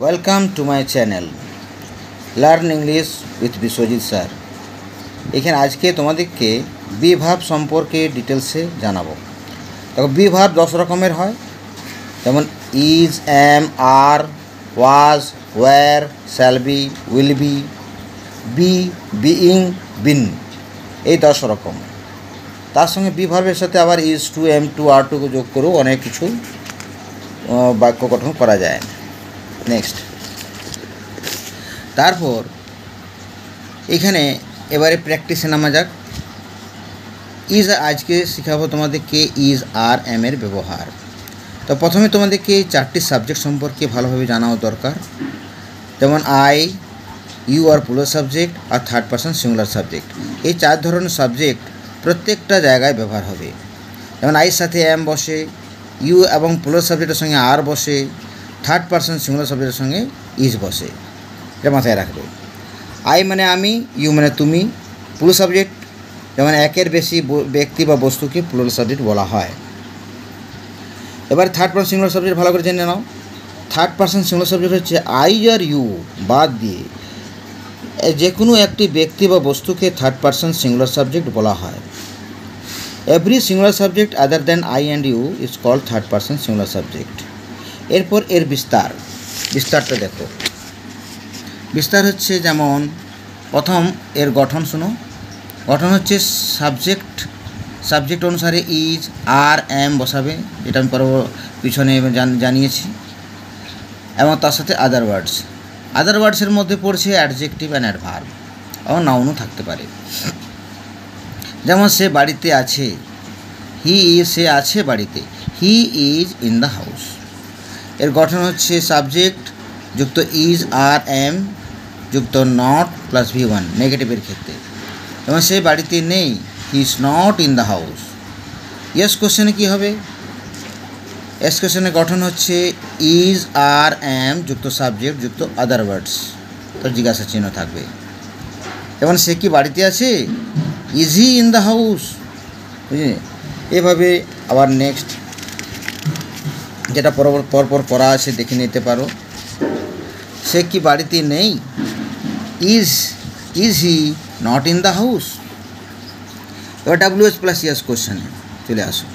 Welcome to my channel learn English with Biswajit sir. এখানে আজকে তোমাদেরকে বি ভার্ব সম্পর্কে ডিটেলসে জানাবো। দেখো, বি ভার্ব 10 রকমের হয়, যেমন is, am, are, was, were, shall be, will be, being, been, এই 10 রকম। তার সঙ্গে বি ভার্বের সাথে আবার is to, am to, are to যোগ করেও অনেক কিছু বাক্য গঠন করা যায়। নেক্সট, তারপর এখানে এবারে প্র্যাকটিসে নামা যাক। ইজ, আজকে শেখাবো তোমাদেরকে ইজ, আর, এম এর ব্যবহার। তো প্রথমে তোমাদেরকে 4টি সাবজেক্ট সম্পর্কে ভালোভাবে জানাও দরকার, যেমন আই, ইউ আর প্লুরাল সাবজেক্ট, আর থার্ড পারসন সিঙ্গুলার সাবজেক্ট। এই 4 ধরনের সাবজেক্ট প্রত্যেকটা জায়গায় ব্যবহার হবে। যেমন আইয়ের সাথে এম বসে, ইউ এবং প্লুরাল সাবজেক্টের সঙ্গে আর বসে, থার্ড পারসন সিঙ্গুলার সাবজেক্টের সঙ্গে ইজ বসে। এটা মাথায় রাখবে। আই মানে আমি, ইউ মানে তুমি, প্লুরাল সাবজেক্ট যেমন একের বেশি ব্যক্তি বা বস্তুকে প্লুরাল সাবজেক্ট বলা হয়। এবার থার্ড পারসন সিঙ্গুলার সাবজেক্ট ভালো করে জেনে নাও। থার্ড পারসন সিঙ্গুলার সাবজেক্ট হচ্ছে আই আর ইউ বাদ দিয়ে যে কোনো একটি ব্যক্তি বা বস্তুকে থার্ড পারসন সিঙ্গুলার সাবজেক্ট বলা হয়। Every singular subject other than I and you is called third person singular subject. এরপর এর বিস্তারটা দেখো। বিস্তার হচ্ছে, যেমন প্রথম এর গঠন শোনো। গঠন হচ্ছে সাবজেক্ট অনুসারে ইজ, আর, এম বসাবে, যেটা আমি পিছনে জানিয়েছি, এবং তার সাথে আদার ওয়ার্ডসের মধ্যে পড়ছে অ্যাডজেক্টিভ অ্যান্ড অ্যাডভার্ব, এবং নাউনও থাকতে পারে। যেমন সে বাড়িতে আছে, সে আছে বাড়িতে, he is in the house. এর গঠন হচ্ছে সাবজেক্ট যুক্ত ইজ, আর, এম যুক্ত নট প্লাস V1 নেগেটিভের ক্ষেত্রে। এবং সে বাড়িতে নেই, he is not in the house. Yes কোশ্চেনে কী হবে? এস কোশ্চেনের গঠন হচ্ছে ইজ, আর, এম যুক্ত সাবজেক্ট যুক্ত আদার ওয়ার্ডস, তো জিজ্ঞাসা চিহ্ন থাকবে। যেমন সে কি বাড়িতে আছে, is he in the house, বুঝলি? এভাবে আবার নেক্সট যেটা পরপর করা আছে দেখে নিতে পারো। সে কি বাড়িতে নেই, is he not in the house. এবার WH প্লাস ইয়েস কোশ্চেনে চলে আসো।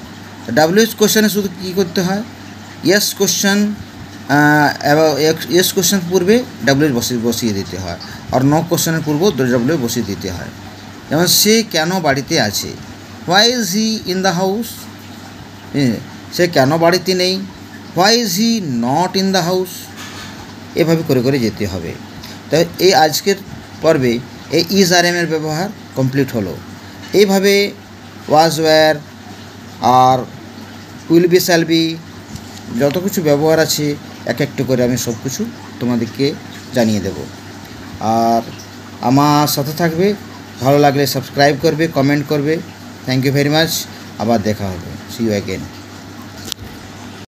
তো WH কোশ্চেনে শুধু কী করতে হয়, ইয়েস কোশ্চেন এবং ইয়েস কোশ্চেন পূর্বে WH বসিয়ে দিতে হয়, আর নো কোশ্চেনের পূর্ব WH বসিয়ে দিতে হয়। যেমন সে কেন বাড়িতে আছে, why is he in the house. সে কেন বাড়িতে নেই, why is he not in the house. এভাবে করে করে যেতে হবে। তো এই আজকের পর্বে এই ইজ, আর, এম এর ব্যবহার কমপ্লিট হলো। এইভাবে was, were, are, will be, shall be, যত কিছু ব্যবহার আছে এক একটু করে আমি সব কিছু তোমাদেরকে জানিয়ে দেব। আর আমার সাথে থাকবে, ভালো লাগলে সাবস্ক্রাইব করবে, কমেন্ট করবে। Thank you very much. আবার দেখা হবে। See you again.